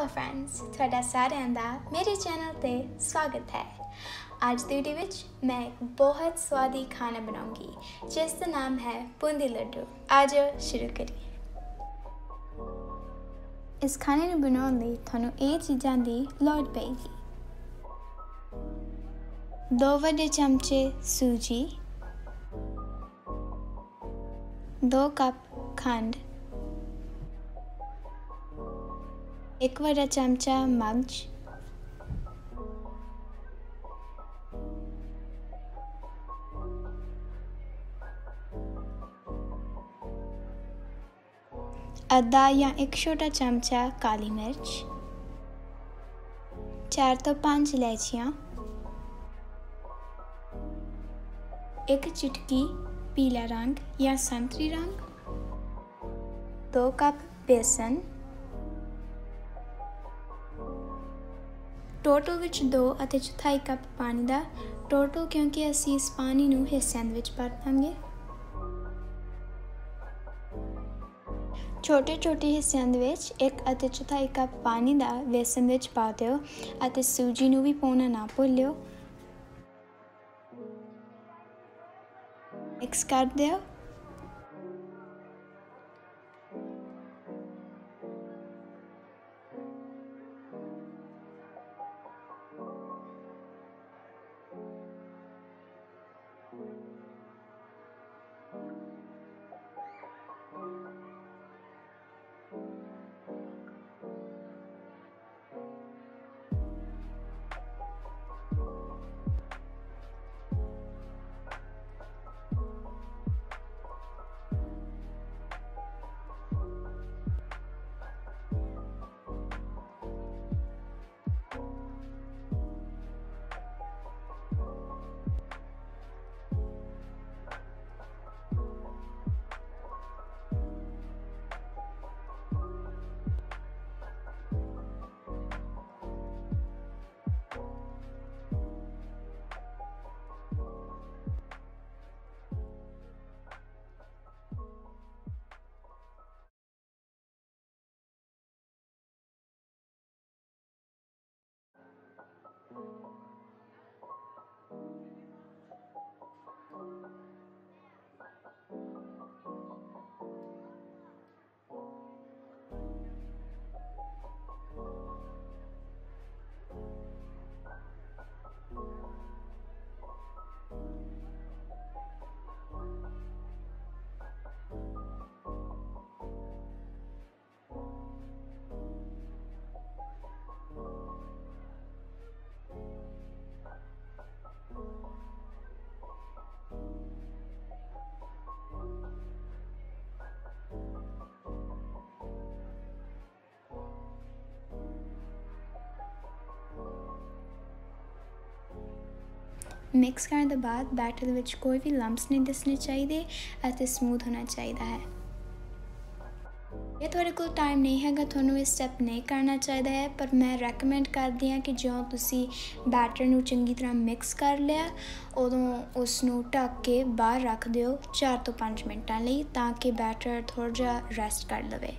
Hello friends, ਤੁਹਾਡਾ ਸਾਰਿਆਂ ਦਾ ਮੇਰੇ ਚੈਨਲ ਤੇ ਸਵਾਗਤ ਹੈ। ਅੱਜ ਦੀ ਵੀਡੀਓ ਵਿੱਚ ਮੈਂ ਇੱਕ ਬਹੁਤ ਸਵਾਦੀ ਖਾਣਾ ਬਣਾਉਂਗੀ ਜਿਸ ਦਾ ਨਾਮ ਹੈ ਬੂੰਦੀ ਲੱਡੂ। आज शुरू करिए। इस खाने ਨੂੰ ਬਣਾਉਣ ਲਈ ਤੁਹਾਨੂੰ ਇਹ ਚੀਜ਼ਾਂ ਦੀ ਲੋੜ ਪਏਗੀ। 2 ਵੱਡੇ ਚਮਚੇ ਸੂਜੀ, 2 ਕੱਪ ਖੰਡ, 1 ਵੱਡਾ ਚਮਚਾ ਮਗਜ, 1/2 या 1 छोटा चमचा काली मिर्च, 4 ਤੋਂ 5 इलायचियाँ, 1 चुटकी पीला रंग या संतरी रंग, 2 कप बेसन, टोटल विच 2 ਅਤੇ 4 कप पानी ਦਾ टोटल क्योंकि ਅਸੀਂ ਇਸ ਪਾਣੀ ਨੂੰ ਹਿੱਸਿਆਂ ਦੇ ਵਿੱਚ ਵਰਤਾਂਗੇ। ਛੋਟੇ ਹਿੱਸਿਆਂ ਦੇ ਵਿੱਚ 1 ਅਤੇ 4 ਕੱਪ ਪਾਣੀ ਦਾ बेसन ਵਿੱਚ ਪਾ ਦਿਓ ਅਤੇ ਸੂਜੀ ਨੂੰ ਵੀ ਪਾਉਣਾ ਨਾ ਭੁੱਲਿਓ। ਮਿਕਸ ਕਰ ਦਿਓ। ਮਿਕਸ ਕਰਨ ਤੋਂ ਬਾਅਦ ਬੈਟਰ ਦੇ ਵਿੱਚ ਕੋਈ ਵੀ ਲੰਪਸ ਨਹੀਂ ਦਿਸਣੇ ਚਾਹੀਦੇ ਅਤੇ ਸਮੂਥ ਹੋਣਾ ਚਾਹੀਦਾ ਹੈ। ਜੇ ਤੁਹਾਡੇ ਕੋਲ ਟਾਈਮ ਨਹੀਂ ਹੈਗਾ, ਤੁਹਾਨੂੰ ਇਹ ਸਟੈਪ ਨਹੀਂ ਕਰਨਾ ਚਾਹੀਦਾ ਹੈ, ਪਰ ਮੈਂ ਰੈਕਮੈਂਡ ਕਰਦੀ ਹਾਂ ਕਿ ਜਦੋਂ ਤੁਸੀਂ ਬੈਟਰ ਨੂੰ ਚੰਗੀ ਤਰ੍ਹਾਂ ਮਿਕਸ ਕਰ ਲਿਆ ਉਦੋਂ ਉਸ ਨੂੰ ਢੱਕ ਕੇ ਬਾਹਰ ਰੱਖ ਦਿਓ 4 ਤੋਂ 5 ਮਿੰਟਾਂ ਲਈ, ਤਾਂ ਕਿ ਬੈਟਰ ਥੋੜ੍ਹਾ ਜਿਹਾ ਰੈਸਟ ਕਰ ਲਵੇ।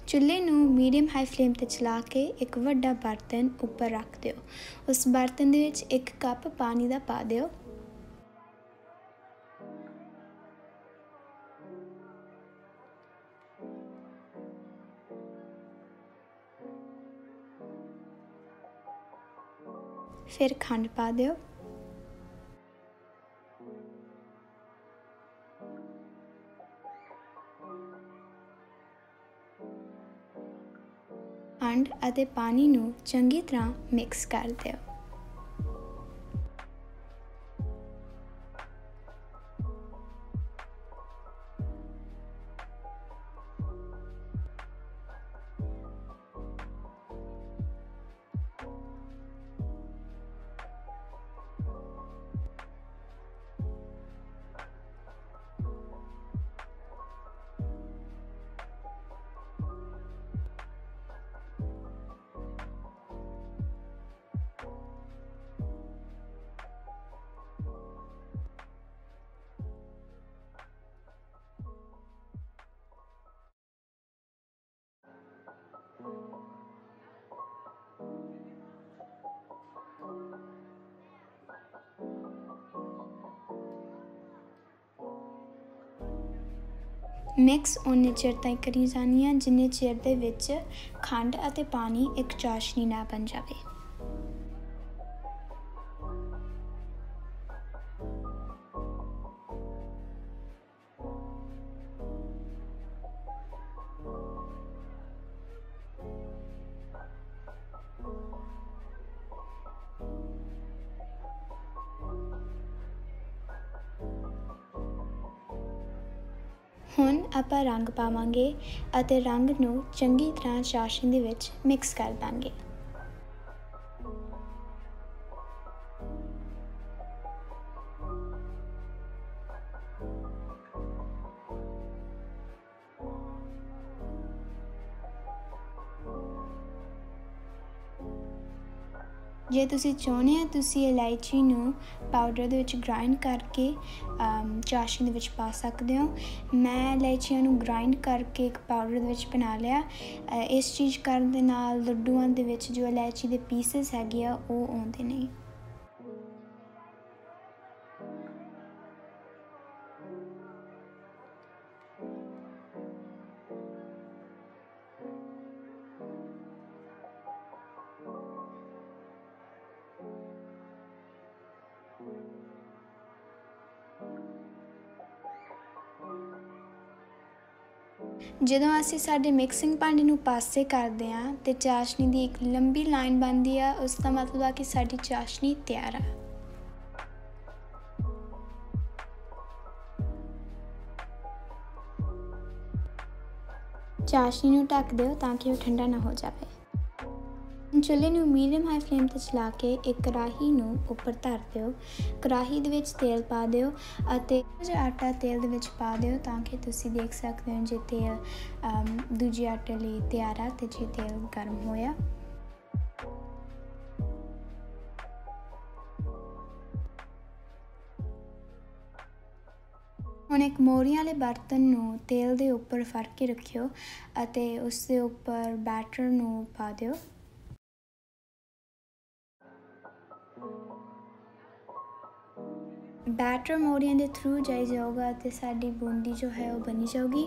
ਚੁੱਲ੍ਹੇ ਨੂੰ ਮੀਡੀਅਮ ਹਾਈ ਫਲੇਮ 'ਤੇ ਚਲਾ ਕੇ ਇੱਕ ਵੱਡਾ ਬਰਤਨ ਉੱਪਰ ਰੱਖ ਦਿਓ। ਉਸ ਬਰਤਨ ਦੇ ਵਿੱਚ 1 ਕੱਪ ਪਾਣੀ ਦਾ ਪਾ ਦਿਓ। ਫਿਰ ਖੰਡ ਪਾ ਦਿਓ। ਖੰਡ ਅਤੇ ਪਾਣੀ ਨੂੰ ਚੰਗੀ ਤਰ੍ਹਾਂ ਮਿਕਸ ਕਰ ਦਿਓ। ਮਿਕਸ ਓਨੇ ਚਿਰ ਤਾਈਂ ਕਰੀ ਜਾਣੀ ਆ ਜਿੰਨੇ ਚਿਰ ਦੇ ਵਿੱਚ ਖੰਡ ਅਤੇ ਪਾਣੀ ਇੱਕ ਚਾਸ਼ਨੀ ਨਾ ਬਣ ਜਾਵੇ। ਹੁਣ ਆਪਾਂ ਰੰਗ ਪਾਵਾਂਗੇ ਅਤੇ ਰੰਗ ਨੂੰ ਚੰਗੀ ਤਰ੍ਹਾਂ ਚਾਸ਼ਨੀ ਦੇ ਵਿੱਚ ਮਿਕਸ ਕਰ ਦਾਂਗੇ। ਜੇ ਤੁਸੀਂ ਚਾਹੁੰਦੇ ਆ ਤੁਸੀਂ ਇਲਾਇਚੀ ਨੂੰ ਪਾਊਡਰ ਦੇ ਵਿੱਚ ਗ੍ਰਾਈਂਡ ਕਰਕੇ ਚਾਸ਼ਨੀ ਦੇ ਵਿੱਚ ਪਾ ਸਕਦੇ ਹੋ। ਮੈਂ ਇਲਾਇਚੀਆਂ ਨੂੰ ਗ੍ਰਾਈਂਡ ਕਰਕੇ ਇੱਕ ਪਾਊਡਰ ਦੇ ਵਿੱਚ ਬਣਾ ਲਿਆ। ਇਸ ਚੀਜ਼ ਕਰਨ ਦੇ ਨਾਲ ਲੱਡੂਆਂ ਦੇ ਵਿੱਚ ਜੋ ਇਲਾਇਚੀ ਦੇ ਪੀਸਿਸ ਹੈਗੇ ਆ ਉਹ ਆਉਂਦੇ ਨੇ। ਜਦੋਂ ਅਸੀਂ ਸਾਡੇ ਮਿਕਸਿੰਗ ਭਾਂਡੇ ਨੂੰ ਪਾਸੇ ਕਰਦੇ ਹਾਂ ਤੇ ਚਾਸ਼ਨੀ ਦੀ ਇੱਕ ਲੰਬੀ ਲਾਈਨ ਬਣਦੀ ਆ, ਉਸ ਦਾ ਮਤਲਬ ਆ ਕਿ ਸਾਡੀ ਚਾਸ਼ਨੀ ਤਿਆਰ ਆ। ਚਾਸ਼ਨੀ ਨੂੰ ਢੱਕ ਦਿਓ ਤਾਂ ਕਿ ਉਹ ਠੰਡਾ ਨਾ ਹੋ ਜਾਵੇ। ਚੁੱਲ੍ਹੇ ਨੂੰ ਮੀਡੀਅਮ ਹਾਈ ਫਲੇਮ 'ਤੇ ਚਲਾ ਕੇ ਇੱਕ ਕੜਾਹੀ ਨੂੰ ਉੱਪਰ ਧਰ ਦਿਓ। ਕੜਾਹੀ ਦੇ ਵਿੱਚ ਤੇਲ ਪਾ ਦਿਓ ਅਤੇ ਕੁਝ ਆਟਾ ਤੇਲ ਦੇ ਵਿੱਚ ਪਾ ਦਿਓ ਤਾਂ ਕਿ ਤੁਸੀਂ ਦੇਖ ਸਕਦੇ ਹੋ ਜੇ ਤੇਲ ਦੂਜੇ ਆਟੇ ਲਈ ਤਿਆਰ ਆ ਅਤੇ ਜੇ ਤੇਲ ਗਰਮ ਹੋਇਆ। ਹੁਣ ਇੱਕ ਮੋਰੀਆਂ ਵਾਲੇ ਬਰਤਨ ਨੂੰ ਤੇਲ ਦੇ ਉੱਪਰ ਫੜ ਕੇ ਰੱਖਿਓ ਅਤੇ ਉਸ ਦੇ ਉੱਪਰ ਬੈਟਰ ਨੂੰ ਪਾ ਦਿਓ। ਬੈਟਰ ਮੋਰੀਆਂ ਦੇ ਥਰੂ ਜਾਈ ਜਾਊਗਾ ਅਤੇ ਸਾਡੀ ਬੂੰਦੀ ਜੋ ਹੈ ਉਹ ਬਣੀ ਜਾਊਗੀ।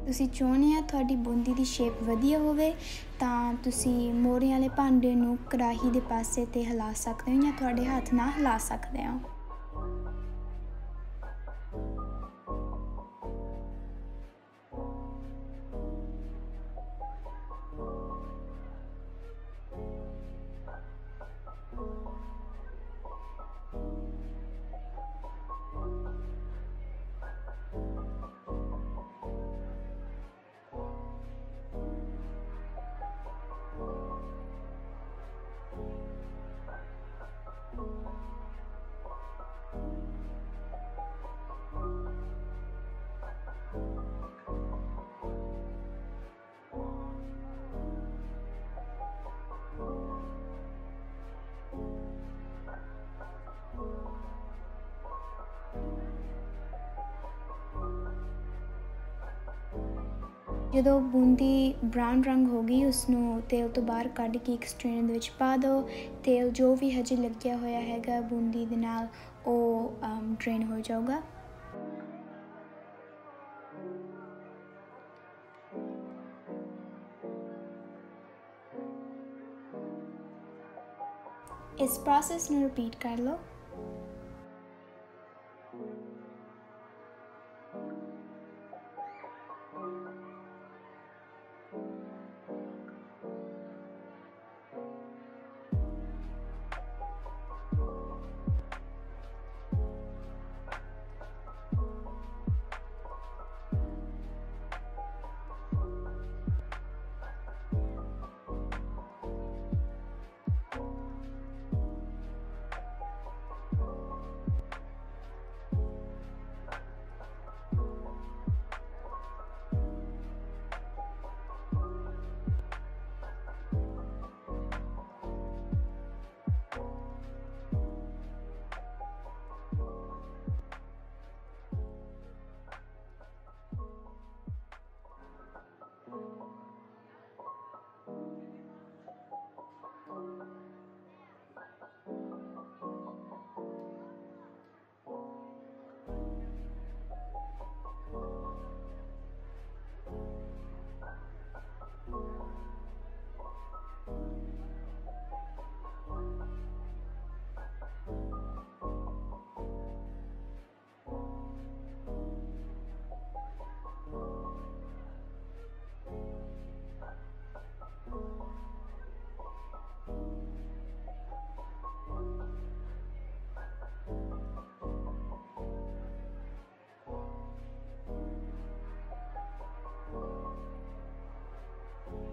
ਤੁਸੀਂ ਚਾਹੁੰਦੇ ਆ ਤੁਹਾਡੀ ਬੂੰਦੀ ਦੀ ਸ਼ੇਪ ਵਧੀਆ ਹੋਵੇ ਤਾਂ ਤੁਸੀਂ ਮੋਰੀਆਂ ਵਾਲੇ ਭਾਂਡੇ ਨੂੰ ਕੜਾਹੀ ਦੇ ਪਾਸੇ 'ਤੇ ਹਿਲਾ ਸਕਦੇ ਹੋ ਜਾਂ ਤੁਹਾਡੇ ਹੱਥ ਨਾਲ ਹਿਲਾ ਸਕਦੇ ਹੋ। ਜਦੋਂ ਬੂੰਦੀ ਬਰਾਊਨ ਰੰਗ ਹੋ ਗਈ ਉਸਨੂੰ ਤੇਲ ਤੋਂ ਬਾਹਰ ਕੱਢ ਕੇ ਇੱਕ ਸਟ੍ਰੇਨਰ ਦੇ ਵਿੱਚ ਪਾ ਦਿਓ। ਤੇਲ ਜੋ ਵੀ ਹਜੇ ਲੱਗਿਆ ਹੋਇਆ ਹੈਗਾ ਬੂੰਦੀ ਦੇ ਨਾਲ ਉਹ ਡਰੇਨ ਹੋ ਜਾਊਗਾ। ਇਸ ਪ੍ਰੋਸੈਸ ਨੂੰ ਰਿਪੀਟ ਕਰ ਲਓ।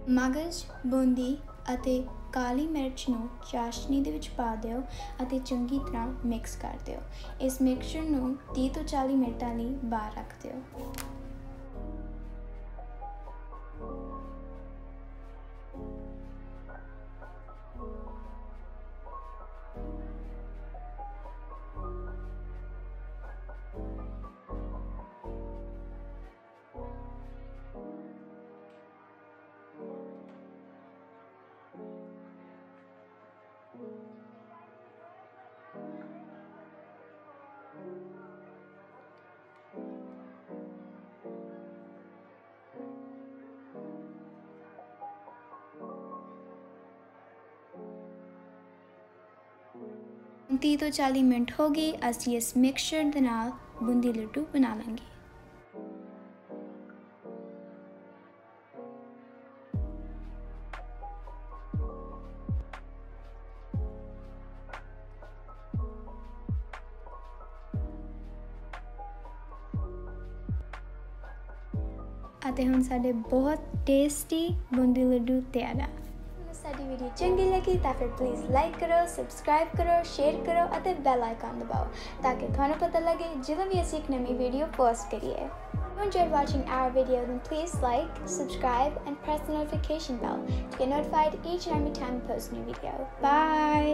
ਮਗਜ਼, ਬੂੰਦੀ ਅਤੇ ਕਾਲੀ ਮਿਰਚ ਨੂੰ ਚਾਸ਼ਨੀ ਦੇ ਵਿੱਚ ਪਾ ਦਿਓ ਅਤੇ ਚੰਗੀ ਤਰ੍ਹਾਂ ਮਿਕਸ ਕਰ ਦਿਓ। ਇਸ ਮਿਕਸਚਰ ਨੂੰ 30 ਤੋਂ 40 ਮਿੰਟਾਂ ਲਈ ਬਾਹਰ ਰੱਖ ਦਿਓ। तीस ਤੋਂ 40 ਮਿੰਟ ਹੋ ਗਏ। ਅਸੀਂ ਇਸ ਮਿਕਸਚਰ ਦੇ ਨਾਲ ਬੂੰਦੀ ਲੱਡੂ ਬਣਾ ਲਾਂਗੇ। ਅਤੇ ਹੁਣ ਸਾਡੇ ਬਹੁਤ ਟੇਸਟੀ ਬੂੰਦੀ ਲੱਡੂ ਤਿਆਰ ਆ। ਸਾਡੀ ਵੀਡੀਓ ਚੰਗੀ ਲੱਗੀ ਤਾਂ ਫਿਰ ਪਲੀਜ਼ ਲਾਈਕ ਕਰੋ, ਸਬਸਕ੍ਰਾਈਬ ਕਰੋ, ਸ਼ੇਅਰ ਕਰੋ ਅਤੇ ਬੈਲ ਆਈਕਨ ਦਬਾਓ ਤਾਂ ਕਿ ਤੁਹਾਨੂੰ ਪਤਾ ਲੱਗੇ ਜਦੋਂ ਵੀ ਅਸੀਂ ਇੱਕ ਨਵੀਂ ਵੀਡੀਓ ਪੋਸਟ ਕਰੀਏ। If you enjoyed watching our video, then please like, subscribe and press the notification bell to get notified each and every time we post a new video. Bye!